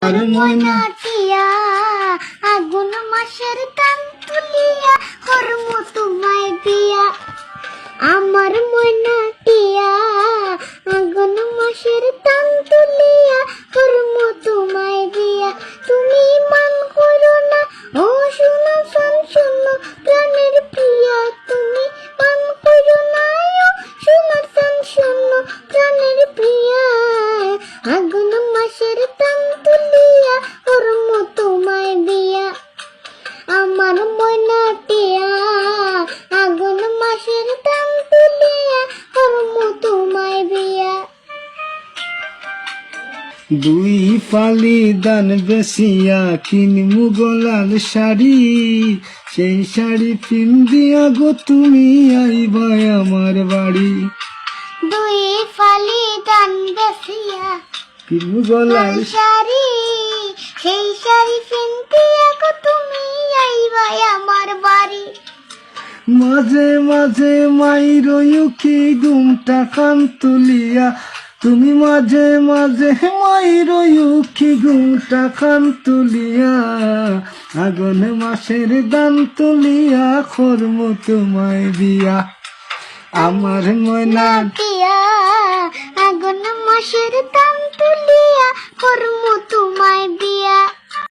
আর ময়না টিয়া আগুন মাসের দান তুলিয়া কর্ম তোমায় দিয়া। আমার ময়না টিয়া আগুন মাসের দান তুলিয়া কর্ম তোমায় দিয়া। তুমি মান করো না ও শোনো শোনো প্রাণের প্রিয়া। তুমি মান করো না ও শোনো শোনো প্রাণের প্রিয়া। আগুন মাসের দান তুলিয়া কর্ম তোমায় দিয়া। আমার ময়না টিয়া আগুন মাসের দান তুলিয়া কর্ম তোমায় দিয়া। দুই ফালি দান বেসিয়া কিনমু গলার শাড়ি, সেই শাড়ি পিন্দিয়া গো তুমি আইবা আমার বাড়ি। দুই ফালি দান বেসিয়া কিনমু গলার শাড়ি, সেই শাড়ি পিন্দিয়া গো তুমি আইবা আমার বাড়ি। মাঝে মাঝে মাইর উখি ঘুমটা কান তুলিয়া, তুমি মাঝে মাঝে মাইর উখি ঘুমটা কান তুলিয়া। আগুন মাসের দান তুলিয়া কর্ম তোমায় দিয়া। আমার ময়না টিয়া আগুন মাসের দান তুলিয়া কর্ম তোমায় দিয়া।